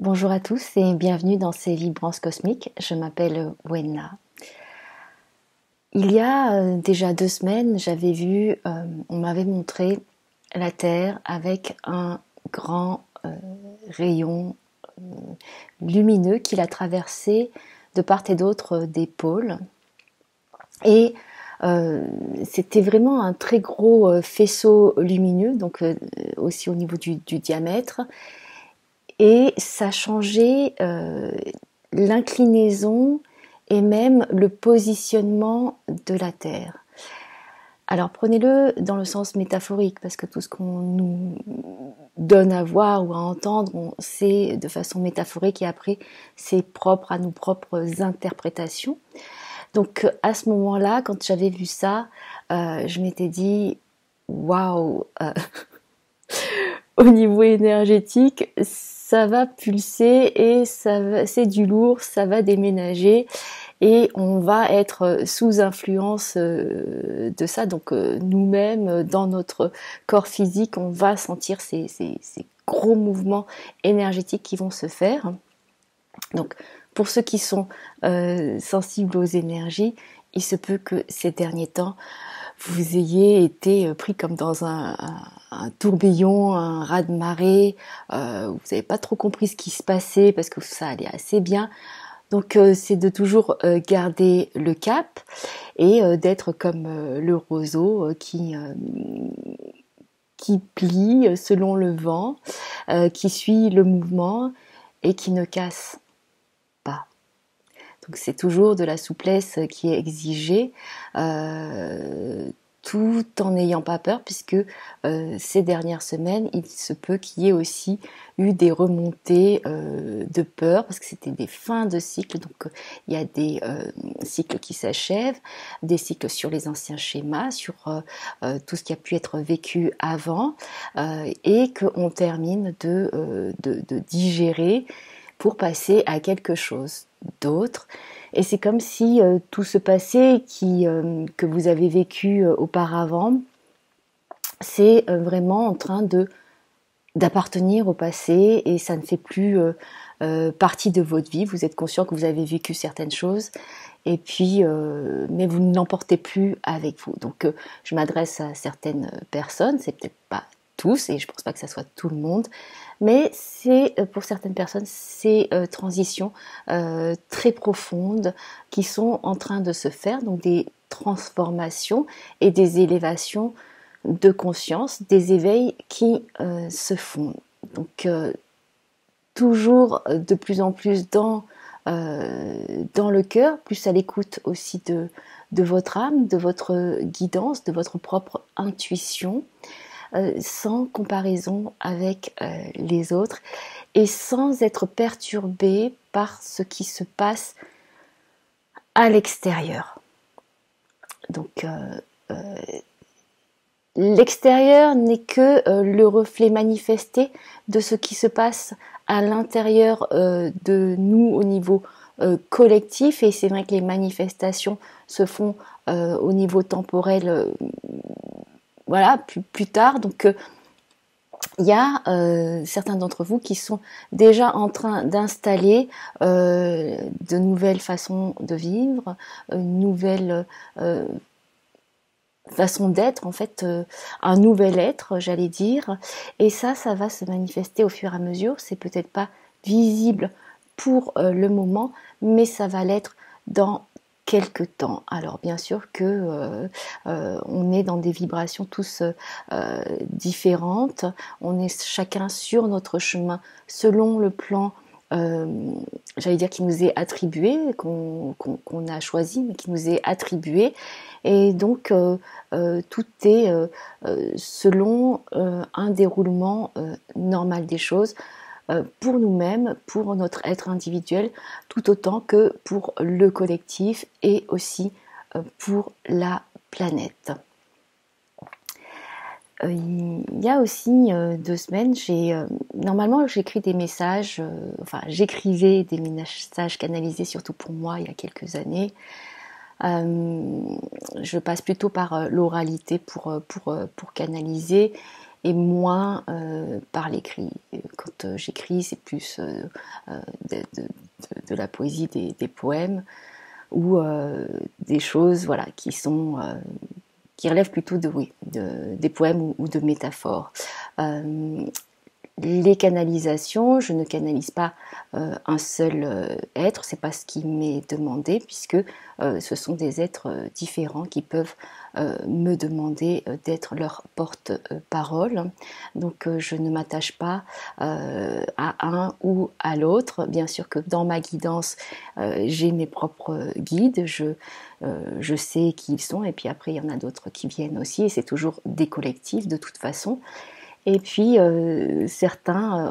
Bonjour à tous et bienvenue dans ces vibrances cosmiques. Je m'appelle Wenna. Il y a déjà 2 semaines, on m'avait montré la Terre avec un grand rayon lumineux qui la traversait de part et d'autre des pôles. Et c'était vraiment un très gros faisceau lumineux, donc aussi au niveau du diamètre. Et ça changeait l'inclinaison et même le positionnement de la Terre. Alors prenez-le dans le sens métaphorique, parce que tout ce qu'on nous donne à voir ou à entendre, c'est de façon métaphorique et après c'est propre à nos propres interprétations. Donc à ce moment-là, quand j'avais vu ça, je m'étais dit waouh, au niveau énergétique, ça va pulser et c'est du lourd, ça va déménager et on va être sous influence de ça. Donc nous-mêmes, dans notre corps physique, on va sentir ces gros mouvements énergétiques qui vont se faire. Donc pour ceux qui sont sensibles aux énergies, il se peut que ces derniers temps, vous ayez été pris comme dans un tourbillon, un raz-de-marée, vous n'avez pas trop compris ce qui se passait parce que ça allait assez bien. Donc c'est de toujours garder le cap et d'être comme le roseau qui plie selon le vent, qui suit le mouvement et qui ne casse pas. Donc c'est toujours de la souplesse qui est exigée, tout en n'ayant pas peur, puisque ces dernières semaines, il se peut qu'il y ait aussi eu des remontées de peur, parce que c'était des fins de cycle, donc il y a des cycles qui s'achèvent, des cycles sur les anciens schémas, sur tout ce qui a pu être vécu avant, et qu'on termine de digérer pour passer à quelque chose d'autre. Et c'est comme si tout ce passé que vous avez vécu auparavant, c'est vraiment en train d'appartenir au passé et ça ne fait plus partie de votre vie. Vous êtes conscient que vous avez vécu certaines choses et puis mais vous ne l'emportez plus avec vous. Donc je m'adresse à certaines personnes, c'est peut-être pas tous et je pense pas que ça soit tout le monde, mais c'est pour certaines personnes ces transitions très profondes qui sont en train de se faire, donc des transformations et des élévations de conscience, des éveils qui se font. Donc toujours de plus en plus dans le cœur, plus à l'écoute aussi de votre âme, de votre guidance, de votre propre intuition, sans comparaison avec les autres et sans être perturbé par ce qui se passe à l'extérieur. Donc l'extérieur n'est que le reflet manifesté de ce qui se passe à l'intérieur de nous au niveau collectif, et c'est vrai que les manifestations se font au niveau temporel voilà, plus tard. Donc il y a certains d'entre vous qui sont déjà en train d'installer de nouvelles façons de vivre, une nouvelle façon d'être, en fait, un nouvel être, j'allais dire. Et ça va se manifester au fur et à mesure. C'est peut-être pas visible pour le moment, mais ça va l'être dans quelque temps. Alors bien sûr que on est dans des vibrations tous différentes. On est chacun sur notre chemin selon le plan j'allais dire qui nous est attribué, qu'on a choisi, mais qui nous est attribué. Et donc tout est selon un déroulement normal des choses pour nous-mêmes, pour notre être individuel, tout autant que pour le collectif et aussi pour la planète. Il y a aussi 2 semaines, normalement j'écris des messages, j'écrivais des messages canalisés surtout pour moi il y a quelques années. Je passe plutôt par l'oralité pour canaliser, et moins par l'écrit. Quand j'écris, c'est plus de la poésie, des poèmes ou des choses voilà, qui relèvent plutôt des poèmes ou de métaphores. Les canalisations, je ne canalise pas un seul être, c'est pas ce qui m'est demandé, puisque ce sont des êtres différents qui peuvent me demander d'être leur porte-parole. Donc je ne m'attache pas à un ou à l'autre. Bien sûr que dans ma guidance, j'ai mes propres guides, je sais qui ils sont, et puis après il y en a d'autres qui viennent aussi, et c'est toujours des collectifs de toute façon. Et puis certains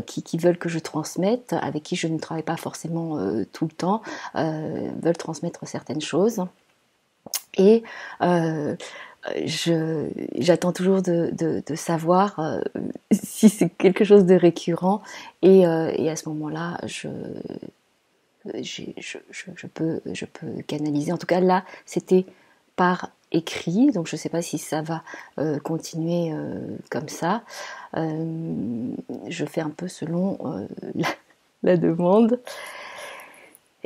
qui veulent que je transmette, avec qui je ne travaille pas forcément tout le temps, veulent transmettre certaines choses. Et j'attends toujours de savoir si c'est quelque chose de récurrent. Et à ce moment-là, je peux canaliser. En tout cas, là, c'était par écrit, donc je ne sais pas si ça va continuer comme ça. Je fais un peu selon la demande.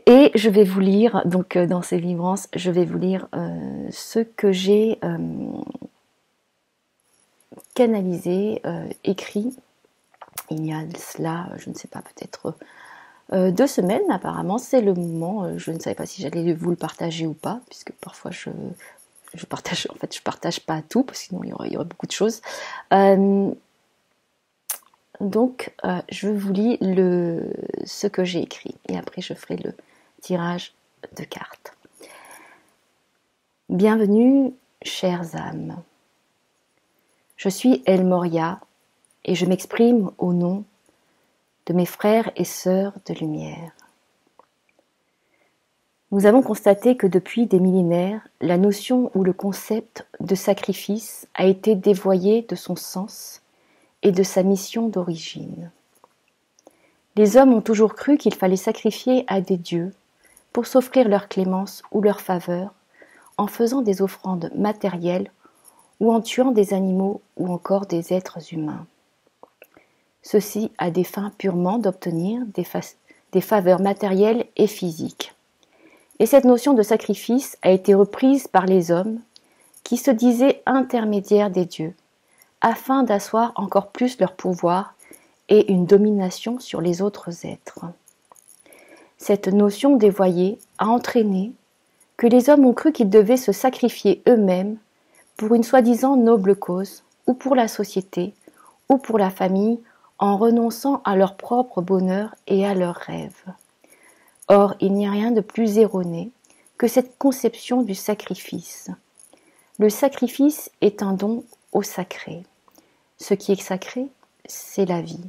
Et je vais vous lire, donc dans ces vibrances, je vais vous lire ce que j'ai canalisé, écrit. Il y a cela, je ne sais pas, peut-être 2 semaines apparemment, c'est le moment. Je ne savais pas si j'allais vous le partager ou pas, puisque parfois je partage, en fait je partage pas tout, parce que sinon il y aurait beaucoup de choses. Donc je vous lis ce que j'ai écrit, et après je ferai le tirage de cartes. Bienvenue, chères âmes. Je suis El Moria, et je m'exprime au nom de mes frères et sœurs de lumière. Nous avons constaté que depuis des millénaires, la notion ou le concept de sacrifice a été dévoyé de son sens et de sa mission d'origine. Les hommes ont toujours cru qu'il fallait sacrifier à des dieux pour s'offrir leur clémence ou leur faveur, en faisant des offrandes matérielles ou en tuant des animaux ou encore des êtres humains. Ceci à des fins purement d'obtenir des faveurs matérielles et physiques. Et cette notion de sacrifice a été reprise par les hommes qui se disaient intermédiaires des dieux, afin d'asseoir encore plus leur pouvoir et une domination sur les autres êtres. Cette notion dévoyée a entraîné que les hommes ont cru qu'ils devaient se sacrifier eux-mêmes pour une soi-disant noble cause, ou pour la société, ou pour la famille, en renonçant à leur propre bonheur et à leurs rêves. Or, il n'y a rien de plus erroné que cette conception du sacrifice. Le sacrifice est un don au sacré. Ce qui est sacré, c'est la vie.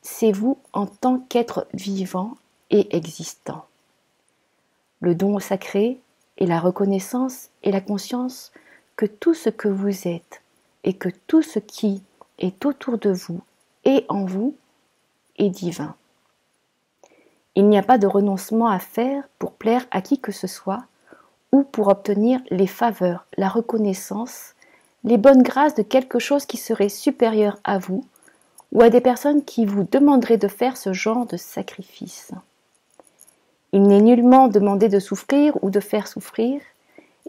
C'est vous en tant qu'être vivant et existant. Le don au sacré est la reconnaissance et la conscience que tout ce que vous êtes et que tout ce qui est autour de vous et en vous est divin. Il n'y a pas de renoncement à faire pour plaire à qui que ce soit ou pour obtenir les faveurs, la reconnaissance, les bonnes grâces de quelque chose qui serait supérieur à vous ou à des personnes qui vous demanderaient de faire ce genre de sacrifice. Il n'est nullement demandé de souffrir ou de faire souffrir,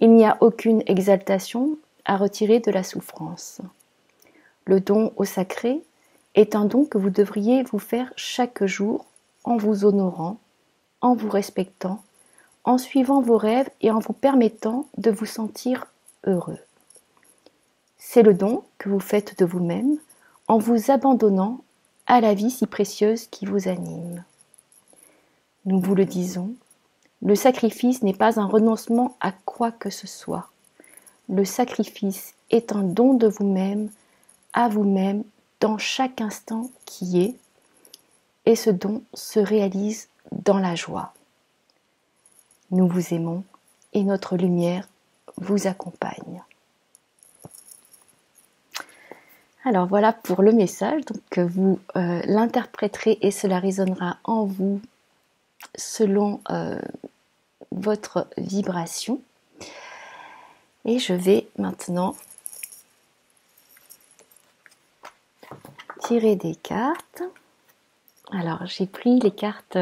il n'y a aucune exaltation à retirer de la souffrance. Le don au sacré est un don que vous devriez vous faire chaque jour en vous honorant, en vous respectant, en suivant vos rêves et en vous permettant de vous sentir heureux. C'est le don que vous faites de vous-même en vous abandonnant à la vie si précieuse qui vous anime. Nous vous le disons, le sacrifice n'est pas un renoncement à quoi que ce soit. Le sacrifice est un don de vous-même à vous-même dans chaque instant qui est, et ce don se réalise dans la joie. Nous vous aimons et notre lumière vous accompagne. Alors voilà pour le message, donc vous l'interpréterez et cela résonnera en vous selon votre vibration. Et je vais maintenant tirer des cartes. Alors, j'ai pris les cartes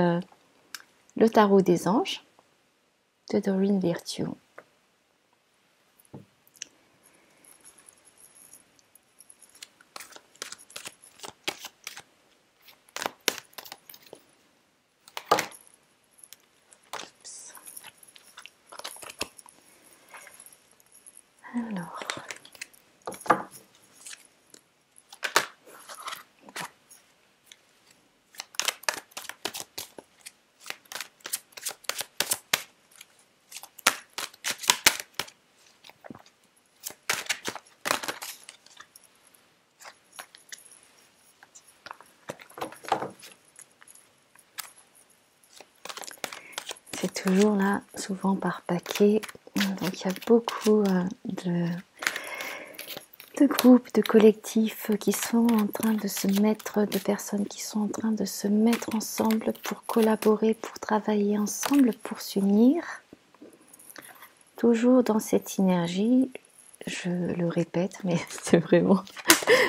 le tarot des anges de Doreen Virtue. Alors, c'est toujours là, souvent par paquet. Donc il y a beaucoup de groupes, de collectifs qui sont en train de se mettre, de personnes qui sont en train de se mettre ensemble pour collaborer, pour travailler ensemble, pour s'unir. Toujours dans cette énergie, je le répète, mais c'est vraiment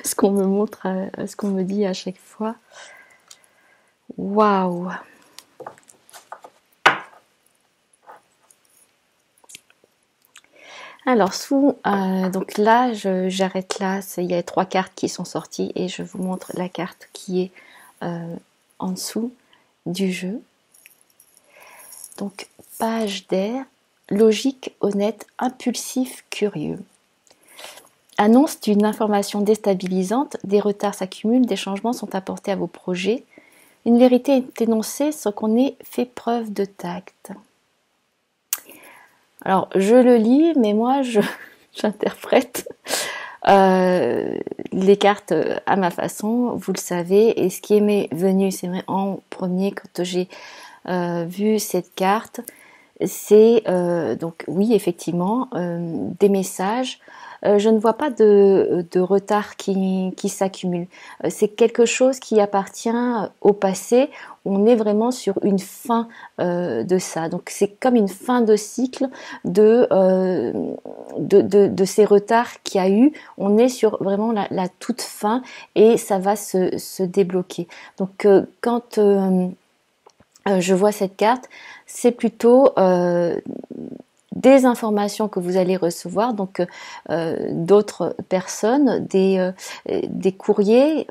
ce qu'on me montre, ce qu'on me dit à chaque fois. Waouh! Alors donc là, j'arrête là. Il y a 3 cartes qui sont sorties et je vous montre la carte qui est en dessous du jeu. Donc page d'air, logique, honnête, impulsif, curieux. Annonce d'une information déstabilisante, des retards s'accumulent, des changements sont apportés à vos projets. Une vérité est énoncée sans qu'on ait fait preuve de tact. Alors, je le lis, mais moi, j'interprète les cartes à ma façon, vous le savez. Et ce qui m'est venu, c'est vrai, en premier, quand j'ai vu cette carte, c'est donc, oui, effectivement, des messages. Je ne vois pas de retard qui s'accumule. C'est quelque chose qui appartient au passé. On est vraiment sur une fin de ça. Donc c'est comme une fin de cycle de ces retards qu'il y a eu. On est sur vraiment la toute fin et ça va se débloquer. Donc quand je vois cette carte, c'est plutôt des informations que vous allez recevoir, donc d'autres personnes, des courriers,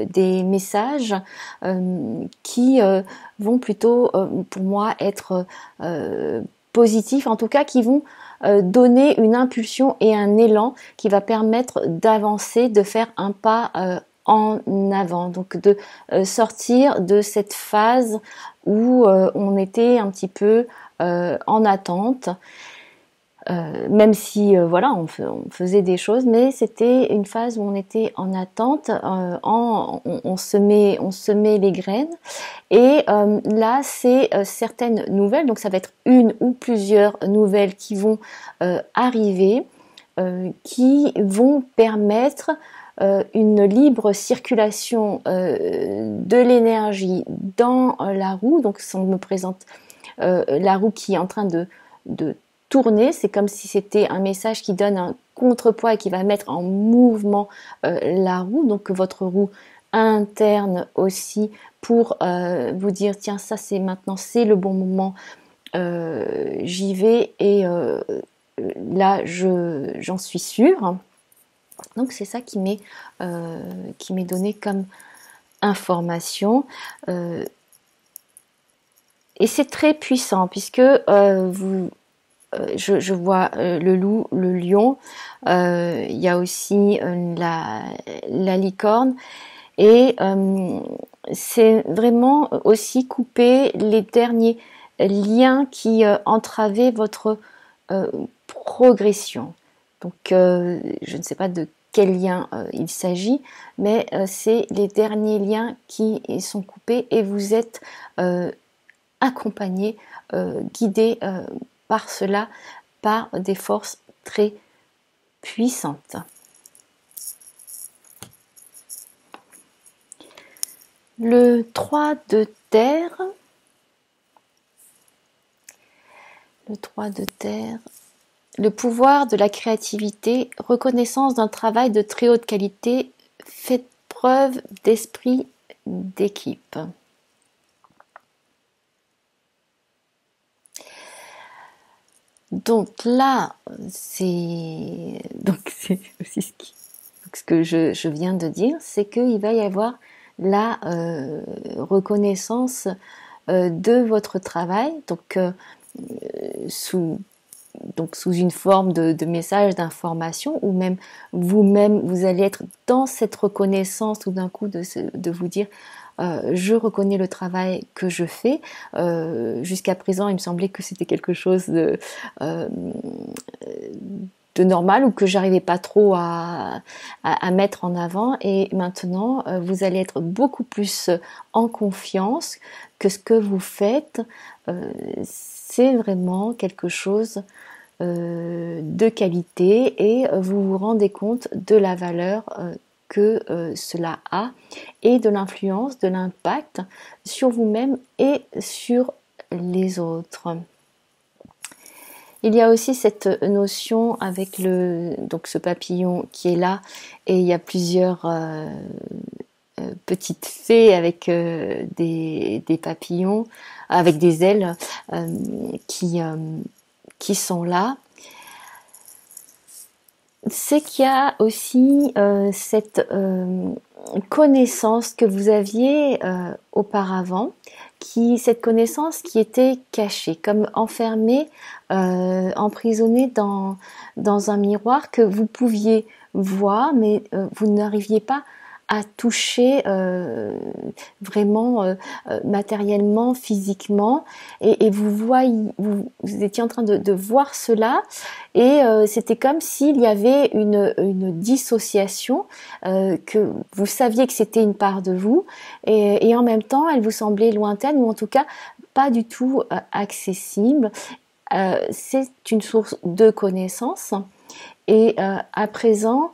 des messages qui vont plutôt, pour moi, être positifs, en tout cas qui vont donner une impulsion et un élan qui va permettre d'avancer, de faire un pas en avant, donc de sortir de cette phase où on était un petit peu en attente, même si voilà, on faisait des choses, mais c'était une phase où on était en attente, on semait les graines, et là c'est certaines nouvelles, donc ça va être une ou plusieurs nouvelles qui vont arriver, qui vont permettre une libre circulation de l'énergie dans la roue. Donc si on me présente la roue qui est en train de tourner, c'est comme si c'était un message qui donne un contrepoids et qui va mettre en mouvement la roue, donc votre roue interne aussi, pour vous dire tiens, ça c'est maintenant, c'est le bon moment, j'y vais, et là j'en suis sûre. Donc c'est ça qui m'est donné comme information, et c'est très puissant puisque je vois le loup, le lion, il y a aussi la licorne, et c'est vraiment aussi couper les derniers liens qui entravaient votre progression. Donc je ne sais pas de quel lien il s'agit, mais c'est les derniers liens qui sont coupés et vous êtes accompagné, guidé par cela, par des forces très puissantes. Le 3 de terre, le pouvoir de la créativité, reconnaissance d'un travail de très haute qualité, faites preuve d'esprit d'équipe. Donc là, c'est aussi ce que je viens de dire, c'est qu'il va y avoir la reconnaissance de votre travail, donc sous une forme de message, d'information, ou même vous-même, vous allez être dans cette reconnaissance tout d'un coup de vous dire je reconnais le travail que je fais. Jusqu'à présent, il me semblait que c'était quelque chose de normal ou que j'arrivais pas trop à mettre en avant, et maintenant vous allez être beaucoup plus en confiance que ce que vous faites c'est vraiment quelque chose de qualité, et vous vous rendez compte de la valeur que cela a, et de l'influence, de l'impact sur vous-même et sur les autres. Il y a aussi cette notion avec ce papillon qui est là, et il y a plusieurs petites fées avec des papillons, avec des ailes qui sont là. C'est qu'il y a aussi cette connaissance que vous aviez auparavant, cette connaissance qui était cachée, comme enfermée, emprisonnée dans un miroir que vous pouviez voir, mais vous n'arriviez pas à toucher vraiment matériellement, physiquement, et vous étiez en train de voir cela, et c'était comme s'il y avait une dissociation, que vous saviez que c'était une part de vous, et en même temps elle vous semblait lointaine, ou en tout cas pas du tout accessible. C'est une source de connaissances, et à présent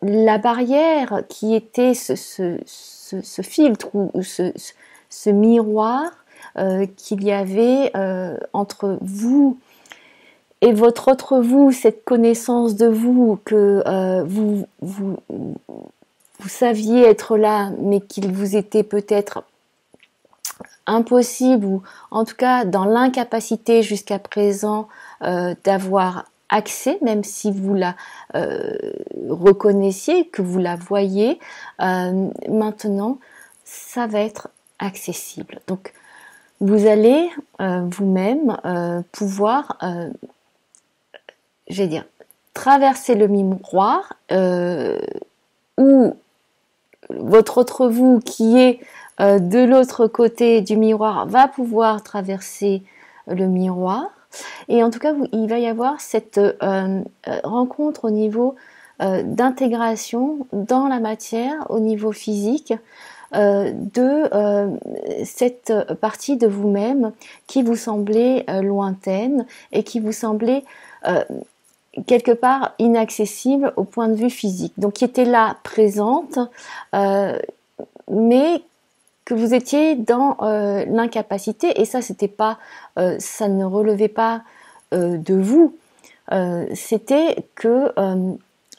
la barrière qui était ce filtre ou ce miroir qu'il y avait entre vous et votre autre vous, cette connaissance de vous que vous saviez être là, mais qu'il vous était peut-être impossible, ou en tout cas dans l'incapacité jusqu'à présent d'avoir accès, même si vous la reconnaissiez, que vous la voyez, maintenant ça va être accessible. Donc vous allez vous-même pouvoir, traverser le miroir, ou votre autre vous qui est de l'autre côté du miroir va pouvoir traverser le miroir. Et en tout cas, il va y avoir cette rencontre au niveau d'intégration dans la matière, au niveau physique, de cette partie de vous-même qui vous semblait lointaine, et qui vous semblait quelque part inaccessible au point de vue physique. Donc qui était là, présente, mais que vous étiez dans l'incapacité, et ça ça ne relevait pas de vous, c'était que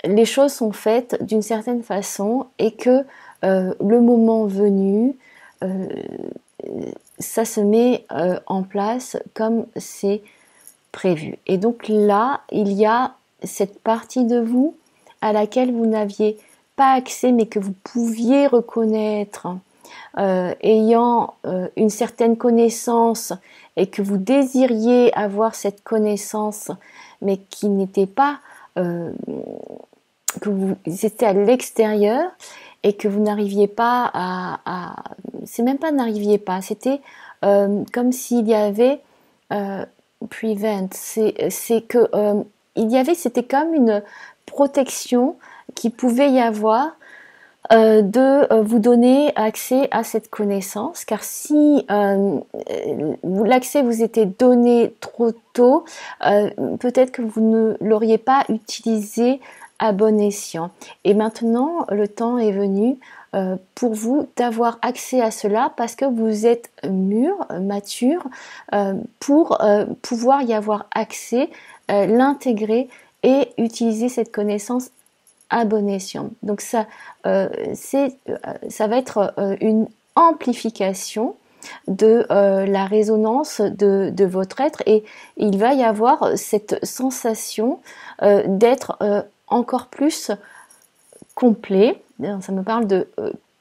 les choses sont faites d'une certaine façon, et que le moment venu, ça se met en place comme c'est prévu. Et donc là, il y a cette partie de vous à laquelle vous n'aviez pas accès, mais que vous pouviez reconnaître, ayant une certaine connaissance, et que vous désiriez avoir cette connaissance, mais qui n'était pas, que vous étiez à l'extérieur, et que vous n'arriviez pas c'est même pas n'arriviez pas, c'était comme s'il y avait prevent, c'est que c'était comme une protection qui pouvait y avoir, de vous donner accès à cette connaissance, car si l'accès vous était donné trop tôt, peut-être que vous ne l'auriez pas utilisé à bon escient. Et maintenant, le temps est venu pour vous d'avoir accès à cela, parce que vous êtes mature, pour pouvoir y avoir accès, l'intégrer et utiliser cette connaissance à bon escient. Donc ça va être une amplification de la résonance de votre être, et il va y avoir cette sensation d'être encore plus complet. Ça me parle de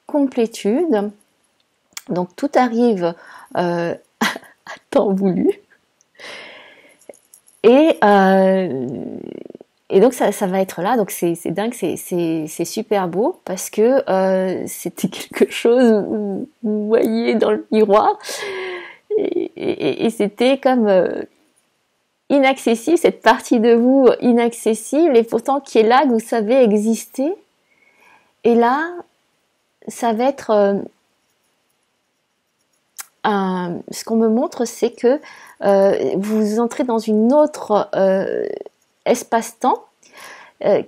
complétude. Donc tout arrive à temps voulu. Et donc ça va être là, donc c'est dingue, c'est super beau, parce que c'était quelque chose où vous voyez dans le miroir, et c'était comme inaccessible, cette partie de vous inaccessible, et pourtant qui est là, que vous savez exister. Et là, ça va être ce qu'on me montre, c'est que vous entrez dans une autre espace-temps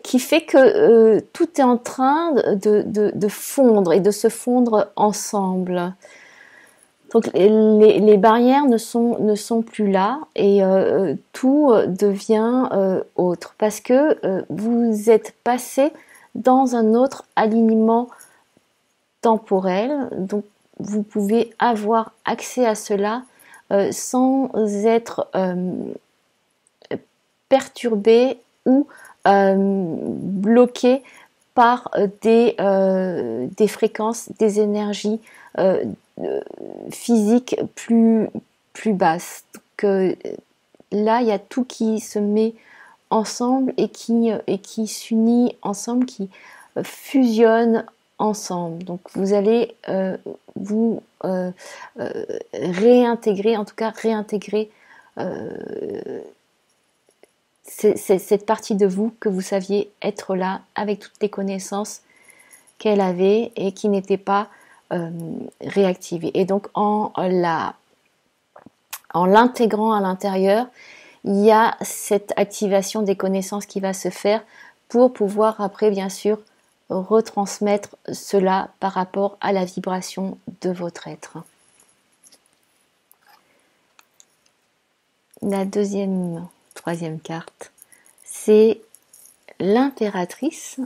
qui fait que tout est en train de fondre et de se fondre ensemble. Donc les barrières ne sont plus là, et tout devient autre, parce que vous êtes passé dans un autre alignement temporel. Donc vous pouvez avoir accès à cela sans être perturbé ou bloqué par des fréquences, des énergies physiques plus basses. Donc là, il y a tout qui se met ensemble et qui s'unit ensemble, qui fusionne ensemble. Donc vous allez vous réintégrer, en tout cas réintégrer cette partie de vous que vous saviez être là, avec toutes les connaissances qu'elle avait et qui n'étaient pas réactivées. Et donc en l'intégrant à l'intérieur, il y a cette activation des connaissances qui va se faire pour pouvoir après, bien sûr, retransmettre cela par rapport à la vibration de votre être. La troisième carte, c'est l'impératrice,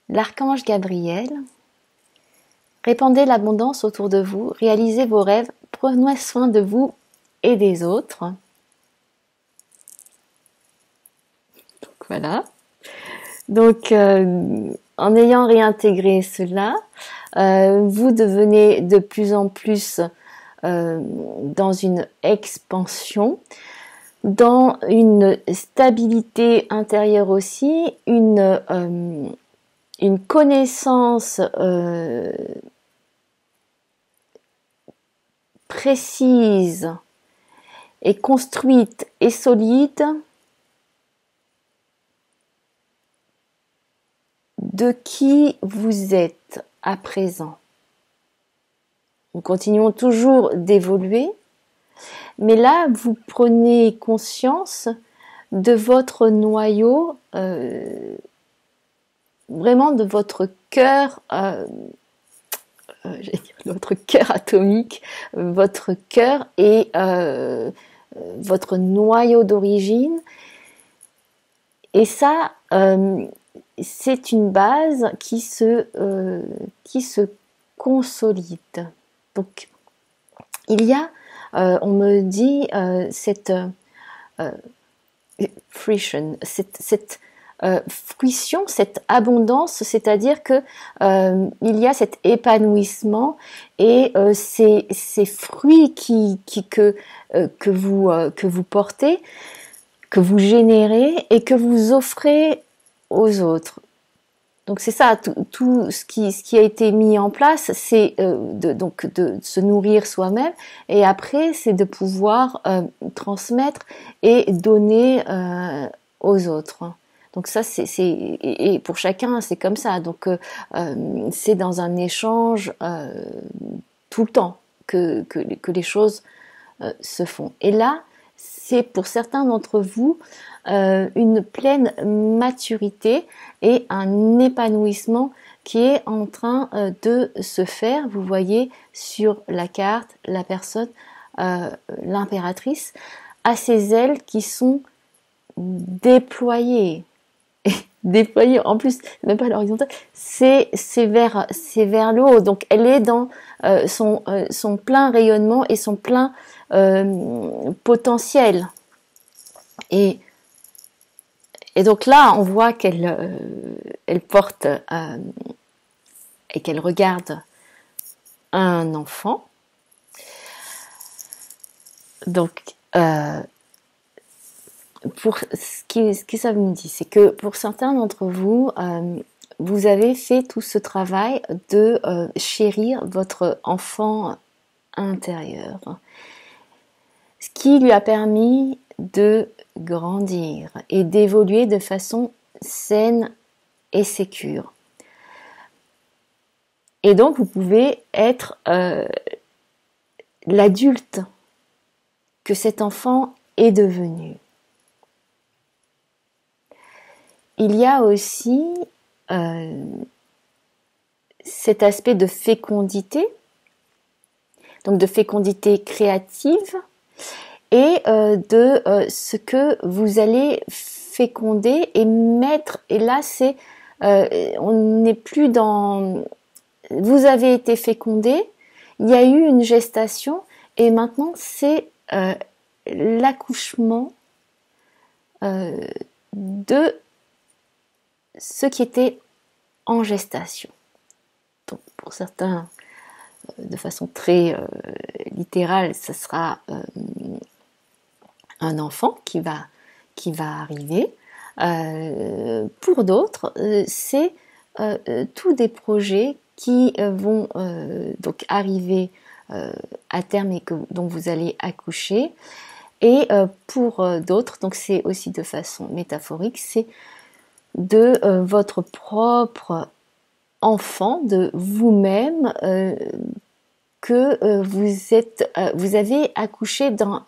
l'archange Gabriel. Répandez l'abondance autour de vous, réalisez vos rêves, prenez soin de vous et des autres. Donc voilà. Donc en ayant réintégré cela, vous devenez de plus en plus dans une expansion, dans une stabilité intérieure aussi, une connaissance précise et construite et solide de qui vous êtes à présent. Nous continuons toujours d'évoluer, mais là, vous prenez conscience de votre noyau, vraiment de votre cœur, votre cœur atomique, votre cœur et votre noyau d'origine. Et ça, c'est une base qui se consolide. Donc, il y a, on me dit, cette fruition, cette fruition, cette abondance, c'est-à-dire que il y a cet épanouissement et ces fruits que vous portez, que vous générez et que vous offrez aux autres. Donc c'est ça, tout ce qui a été mis en place, c'est de se nourrir soi-même, et après c'est de pouvoir transmettre et donner aux autres. Donc ça et pour chacun c'est comme ça. Donc c'est dans un échange tout le temps que les choses se font. Et là, c'est pour certains d'entre vous une pleine maturité et un épanouissement qui est en train de se faire. Vous voyez sur la carte la personne, l'impératrice, a ses ailes qui sont déployées. déployée, en plus, même pas à l'horizontale, c'est vers le haut. Donc elle est dans son plein rayonnement et son plein potentiel. Et donc là, on voit qu'elle elle porte et qu'elle regarde un enfant. Donc, pour ce que ça vous dit, c'est que pour certains d'entre vous, vous avez fait tout ce travail de chérir votre enfant intérieur, ce qui lui a permis de grandir et d'évoluer de façon saine et sécure. Et donc, vous pouvez être l'adulte que cet enfant est devenu. Il y a aussi cet aspect de fécondité, donc de fécondité créative, et de ce que vous allez féconder et mettre. Et là, c'est on n'est plus dans vous avez été fécondé, il y a eu une gestation, et maintenant c'est l'accouchement de ce qui était en gestation. Donc pour certains, de façon très littérale, ce sera un enfant qui va arriver. Pour d'autres, c'est tous des projets qui vont donc arriver à terme et dont vous allez accoucher. Et pour d'autres, donc c'est aussi de façon métaphorique, c'est de votre propre enfant, de vous-même, que vous avez accouché d'un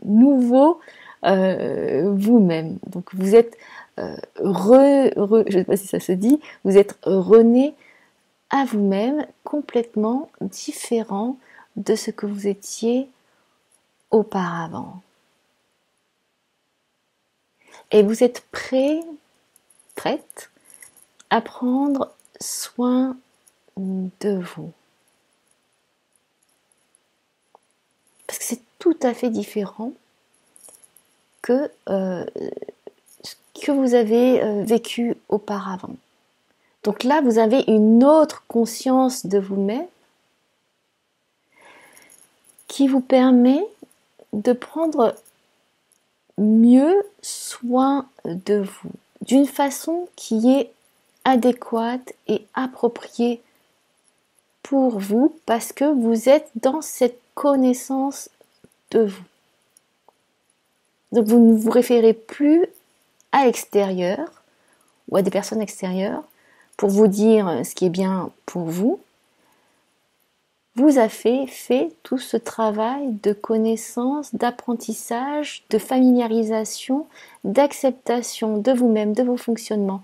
nouveau vous-même. Donc vous êtes je ne sais pas si ça se dit, vous êtes rené à vous-même, complètement différent de ce que vous étiez auparavant. Et vous êtes prête à prendre soin de vous. Parce que c'est tout à fait différent que ce que vous avez vécu auparavant. Donc là, vous avez une autre conscience de vous-même qui vous permet de prendre mieux soin de vous, d'une façon qui est adéquate et appropriée pour vous, parce que vous êtes dans cette connaissance de vous. Donc vous ne vous référez plus à l'extérieur ou à des personnes extérieures pour vous dire ce qui est bien pour vous. Vous avez fait tout ce travail de connaissance, d'apprentissage, de familiarisation, d'acceptation de vous-même, de vos fonctionnements,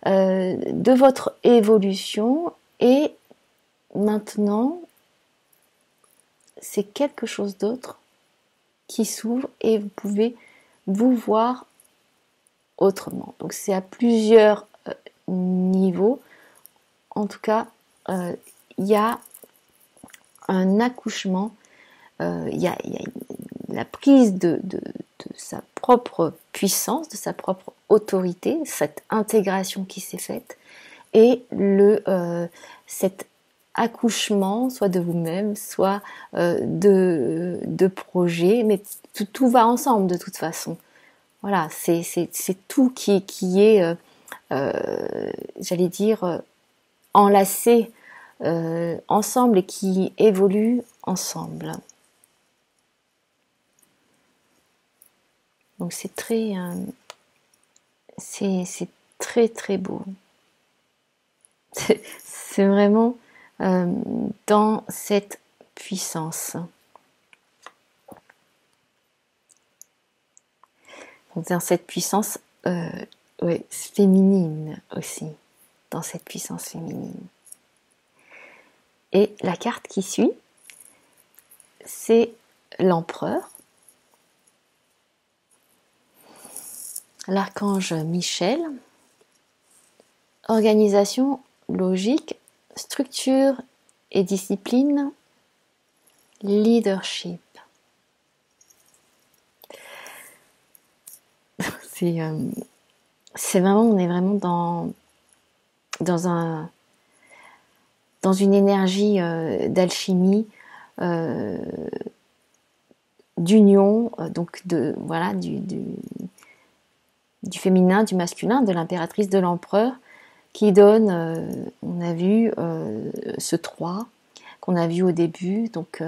de votre évolution, et maintenant c'est quelque chose d'autre qui s'ouvre et vous pouvez vous voir autrement. Donc c'est à plusieurs niveaux. En tout cas, il y a un accouchement, il y a la prise de sa propre puissance, de sa propre autorité, cette intégration qui s'est faite, et cet accouchement, soit de vous-même, soit de projets, mais tout va ensemble de toute façon. Voilà, c'est tout qui est, j'allais dire, enlacé ensemble et qui évolue ensemble. Donc c'est très très beau. C'est vraiment dans cette puissance. Donc dans cette puissance féminine aussi. Dans cette puissance féminine. Et la carte qui suit, c'est l'empereur. l'archange Michel. Organisation, logique, structure et discipline, leadership. C'est vraiment, on est vraiment dans une énergie d'alchimie, d'union, donc voilà, du féminin, du masculin, de l'impératrice, de l'empereur, qui donne, on a vu ce 3 qu'on a vu au début, donc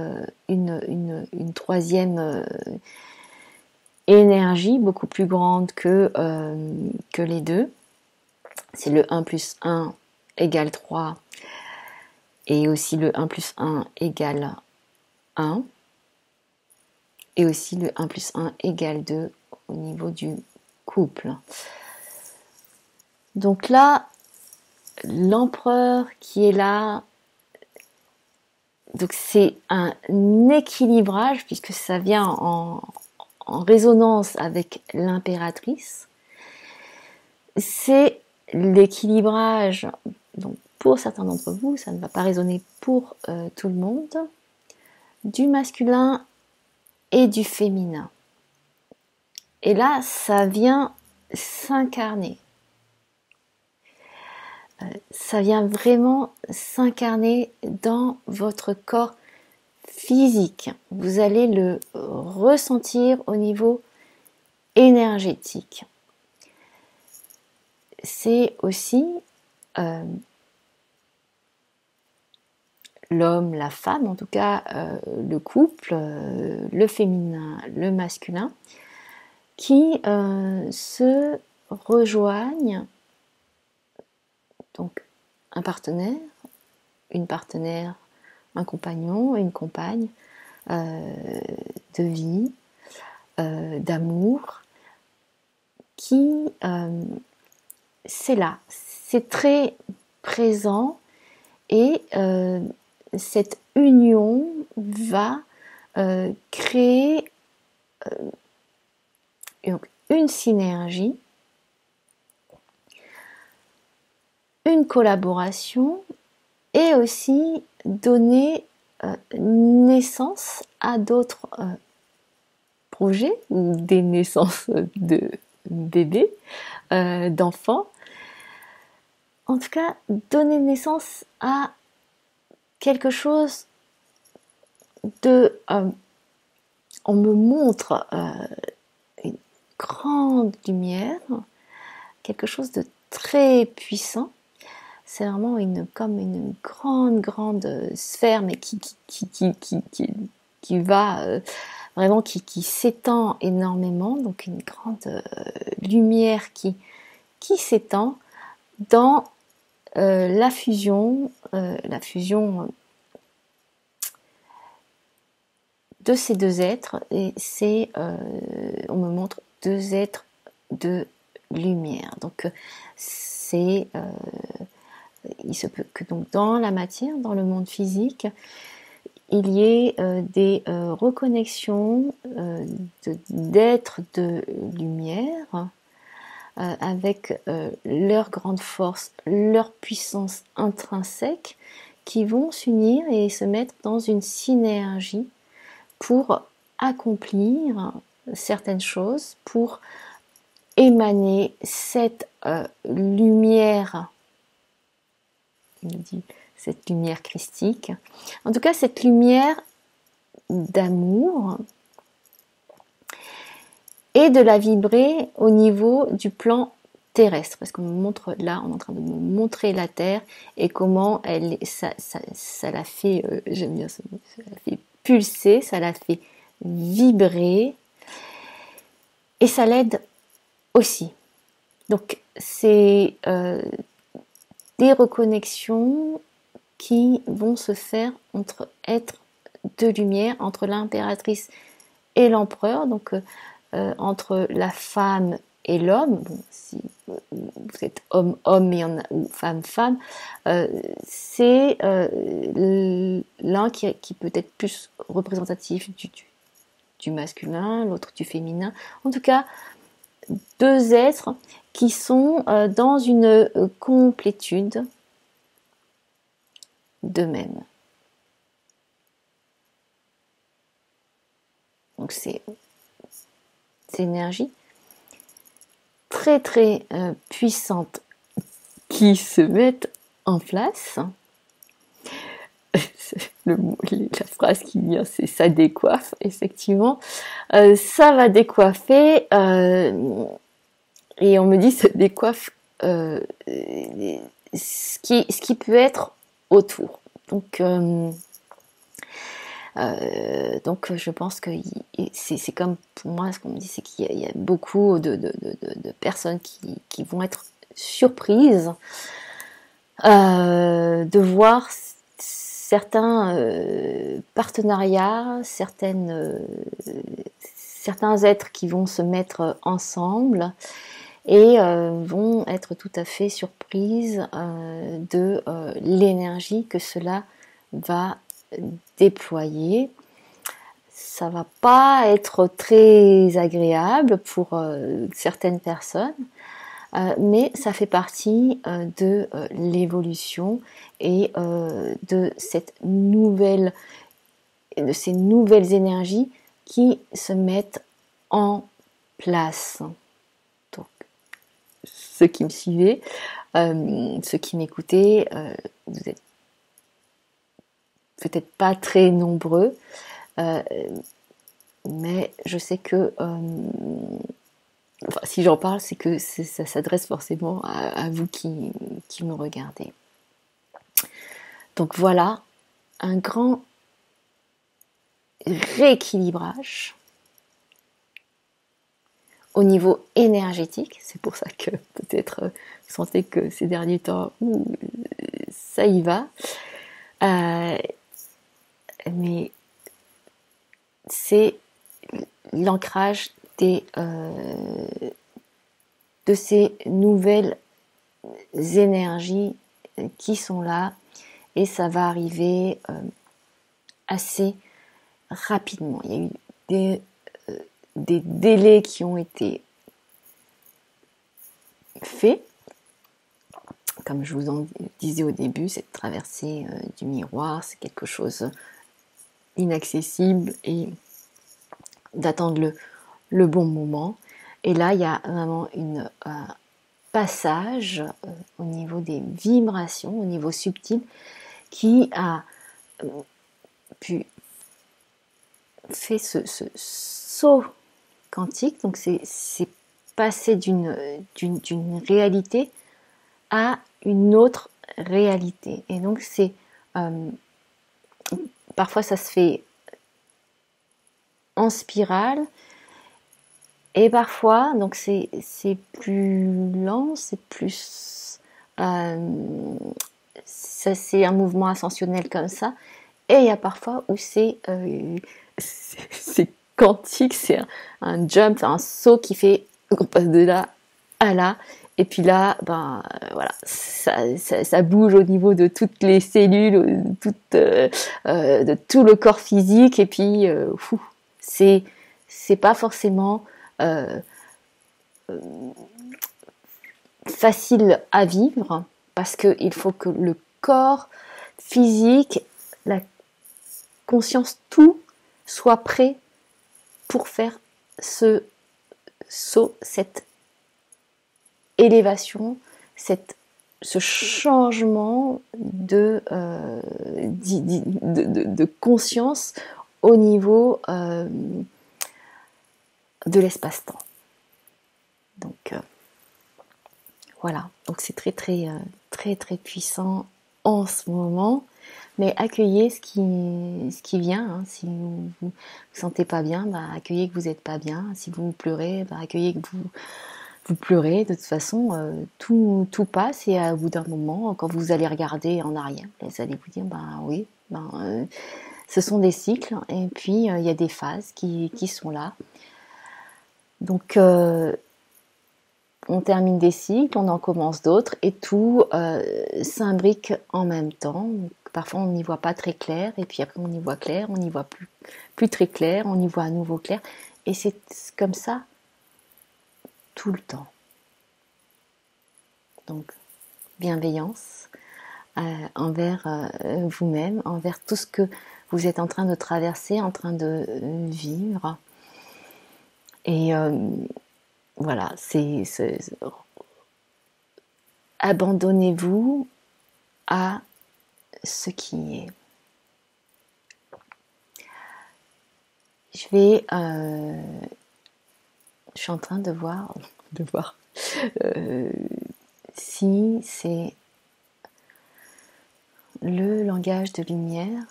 une troisième énergie beaucoup plus grande que les deux. C'est le 1 plus 1 égale 3 et aussi le 1 plus 1 égale 1 et aussi le 1 plus 1 égale 2 au niveau du couple. Donc là, l'empereur qui est là, donc c'est un équilibrage puisque ça vient en résonance avec l'impératrice. C'est l'équilibrage, donc pour certains d'entre vous, ça ne va pas résonner pour tout le monde, du masculin et du féminin. Et là, ça vient s'incarner. Ça vient vraiment s'incarner dans votre corps physique. Vous allez le ressentir au niveau énergétique. C'est aussi l'homme, la femme, en tout cas le couple, le féminin, le masculin, qui se rejoignent, donc un partenaire, une partenaire, un compagnon, une compagne de vie, d'amour, qui c'est là, c'est très présent et cette union va créer une synergie, une collaboration et aussi donner naissance à d'autres projets ou des naissances de bébés, d'enfants. En tout cas, donner naissance à quelque chose de... on me montre une grande lumière, quelque chose de très puissant. C'est vraiment comme une grande sphère, mais qui va vraiment, qui s'étend énormément. Donc une grande lumière qui s'étend dans la fusion de ces deux êtres. Et c'est, on me montre deux êtres de lumière. Donc c'est il se peut que donc dans la matière, dans le monde physique, il y ait des reconnexions d'êtres de lumière avec leur grande force, leur puissance intrinsèque, qui vont s'unir et se mettre dans une synergie pour accomplir certaines choses, pour émaner cette lumière, il dit, cette lumière christique, en tout cas cette lumière d'amour, et de la vibrer au niveau du plan terrestre, parce qu'on me montre là, on est en train de me montrer la Terre et comment ça la fait, j'aime bien ce mot, ça la fait pulser, ça la fait vibrer et ça l'aide aussi. Donc c'est des reconnexions qui vont se faire entre êtres de lumière, entre l'impératrice et l'empereur, donc entre la femme et l'homme. Bon, si vous êtes homme-homme ou femme-femme, c'est l'un qui peut être plus représentatif du masculin, l'autre du féminin. En tout cas, deux êtres qui sont dans une complétude d'eux-mêmes. Donc c'est énergie très très puissante qui se mettent en place. La phrase qui vient, c'est ça décoiffe, effectivement. Ça va décoiffer, et on me dit ça décoiffe ce qui peut être autour. Donc je pense que c'est comme pour moi, ce qu'on me dit, c'est qu'il y a beaucoup de personnes qui vont être surprises de voir certains partenariats, certains êtres qui vont se mettre ensemble et vont être tout à fait surprises de l'énergie que cela va déployer. Ça va pas être très agréable pour certaines personnes, mais ça fait partie de l'évolution et de ces nouvelles énergies qui se mettent en place. Donc, ceux qui me suivaient, ceux qui m'écoutaient, vous êtes peut-être pas très nombreux, mais je sais que si j'en parle, c'est que ça s'adresse forcément à vous qui me regardez. Donc voilà, un grand rééquilibrage au niveau énergétique. C'est pour ça que peut-être vous sentez que ces derniers temps, ça y va. Mais c'est l'ancrage de ces nouvelles énergies qui sont là, et ça va arriver assez rapidement. Il y a eu des délais qui ont été faits. Comme je vous en disais au début, cette traversée du miroir, c'est quelque chose inaccessible et d'attendre le bon moment. Et là, il y a vraiment un passage au niveau des vibrations, au niveau subtil, qui a pu faire ce saut quantique. Donc c'est passer d'une réalité à une autre réalité. Et donc c'est parfois ça se fait en spirale, et parfois donc c'est plus lent, c'est plus ça, c'est un mouvement ascensionnel comme ça. Et il y a parfois où c'est quantique, c'est un jump, un saut qui fait qu'on passe de là à là. Et puis là, voilà, ça bouge au niveau de toutes les cellules, de tout le corps physique. Et puis, c'est pas forcément facile à vivre, parce qu'il faut que le corps physique, la conscience, tout soit prêt pour faire ce saut, cette élévation, ce changement de conscience au niveau de l'espace-temps. Donc voilà, donc c'est très puissant en ce moment, mais accueillez ce qui vient. Hein. Si vous vous sentez pas bien, accueillez que vous n'êtes pas bien. Si vous pleurez, accueillez que vous pleurez. De toute façon, tout passe, et au bout d'un moment, quand vous allez regarder en arrière, vous allez vous dire, oui, ce sont des cycles, et puis il y a des phases qui sont là. Donc on termine des cycles, on en commence d'autres, et tout s'imbrique en même temps. Donc, parfois on n'y voit pas très clair, et puis après on y voit clair, on n'y voit plus très clair, on y voit à nouveau clair, et c'est comme ça tout le temps. Donc, bienveillance envers vous-même, envers tout ce que vous êtes en train de traverser, en train de vivre. Et voilà, abandonnez-vous à ce qui est. Je suis en train de voir si c'est le langage de lumière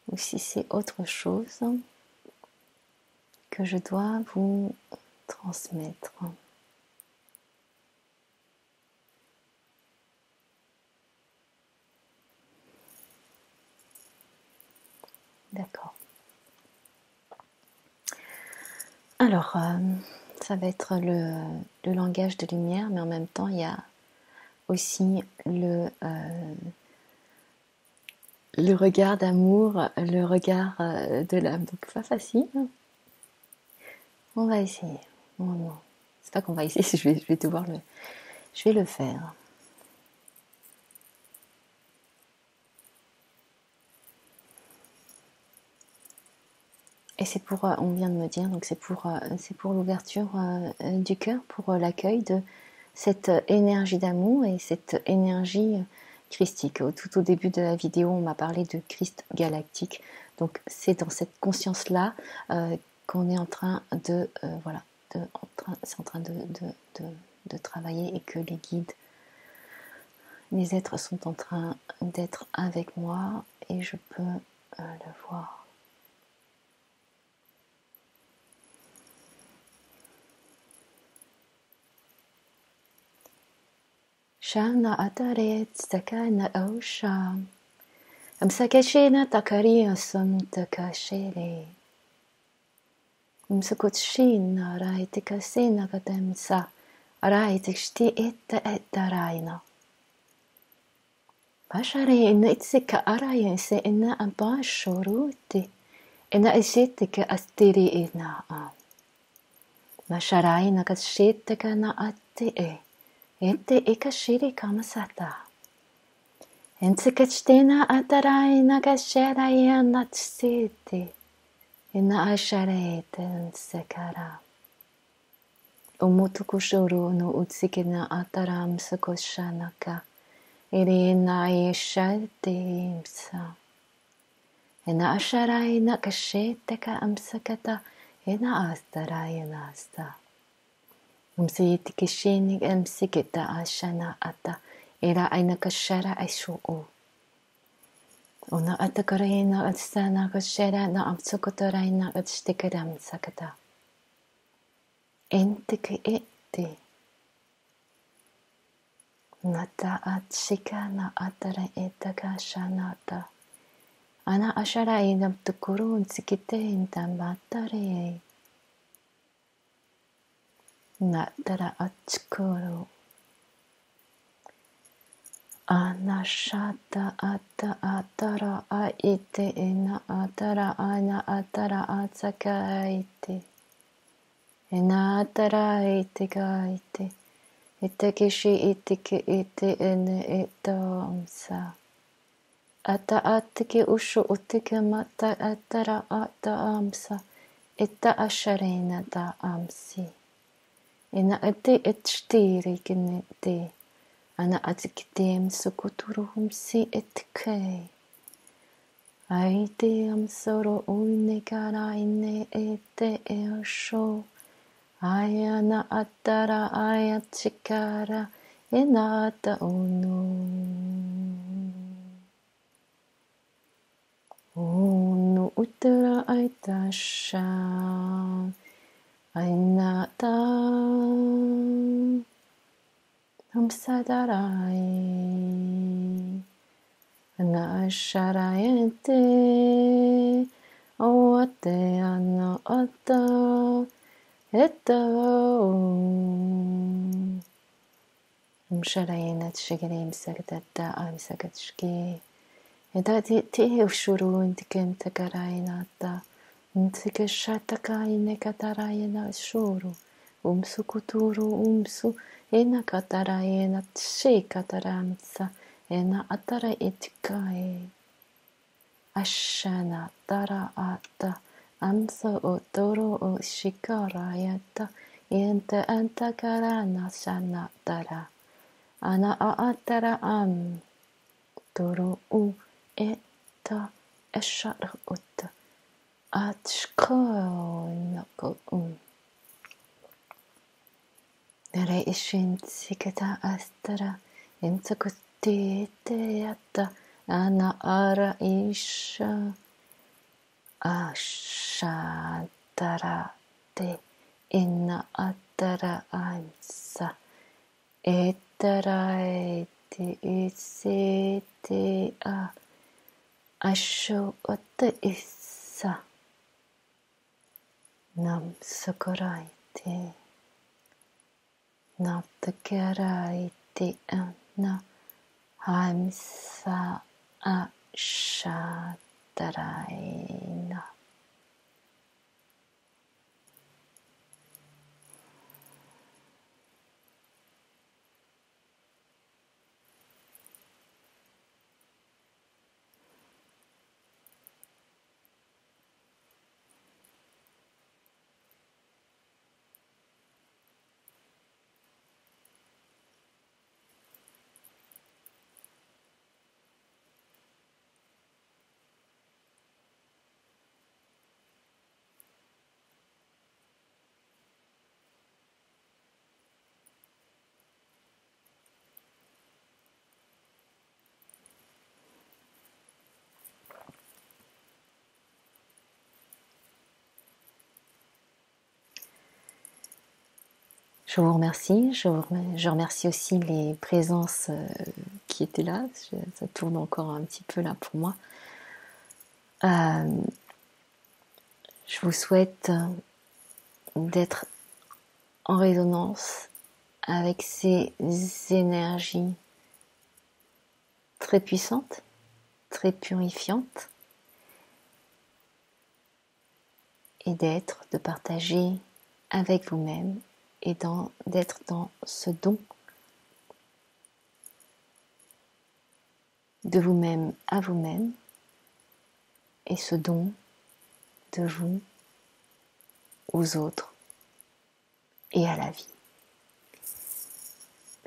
ou si c'est autre chose que je dois vous transmettre. D'accord. Alors, ça va être le langage de lumière, mais en même temps, il y a aussi le regard d'amour, le regard de l'âme. Donc, pas facile. On va essayer. Non. C'est pas qu'on va essayer, je vais devoir je vais le faire. Et c'est pour, on vient de me dire, donc c'est pour l'ouverture du cœur, pour l'accueil de cette énergie d'amour et cette énergie christique. Tout au début de la vidéo, on m'a parlé de Christ galactique. Donc c'est dans cette conscience-là qu'on est en train de, c'est en train de travailler et que les guides, les êtres sont en train d'être avec moi et je peux le voir. Shana atare tsakana osha. Amsakashena takaria samtakashele. Umsakuchina raitikasena katemsa. Raitikshti etta raina. Bashare ina itsika araya se ina ambashoruti. Ina isitika astiri ina a. Masharaina kashitika na atti e. Ente ikashiri kamasata. Entikachtina atarai nagasharaya natsiti. Ina asharete nsekara. Umutukushuru no utsikina ataram sakoshanaka. Irina yeshatimsa. Ina asharai nakasheteka amsakata. Ina astaraya nasta. Umsiitikishinik amsikita ashana ata. Ira aina kashara aishu'u. Una atakarina atsana kashara na amsukotarina atstikaram sakata. Entiki eti. Nata atshika na atara etaka shanata. Ana ashara inam tukurun sikite intamatare. Natara atskuru. Anashata ata atara aite ina atara ana atara atsakaite. Ina atara ite gaite. Ite kishi itike ite ene etamsa. Ata atike ushu utike mata atara ata amsa. Ita asharena da amsi. Ina ete etstiri genete. Ana atikidem sukuturum si etkei. Aite am soro uine kara ine ete eosho. Ayana atara ayatsikara enata unu. Unu utara aitasha. Ainata. Amsadarai Anasharayante Oate Ana Ata Eta Amsharayana Shigarim Sagatata Am Sagatshki Edati Te Ushuru Indikem Takarainata Ntsika shatakai nekatarayena shoro. Umsukuturu umsu ena katarayena tse kataramsa ena atara etikae. Ashana tara ata amsa otoro o shikarayata enta antakarana sana tara. Ana aatara am toro u eta eshar ut atshkonako nere ishin sikata astara ensakuti teata ana ara isha ashantara te inna atara ansa etaraete isete a asho ota issa nam sakaraite nam takaraite anna hamsa ashataraina. Je vous remercie, je remercie aussi les présences qui étaient là, ça tourne encore un petit peu là pour moi. Je vous souhaite d'être en résonance avec ces énergies très puissantes, très purifiantes, et de partager avec vous-même et d'être dans ce don de vous-même à vous-même et ce don de vous aux autres et à la vie.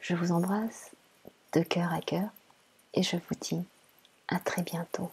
Je vous embrasse de cœur à cœur et je vous dis à très bientôt.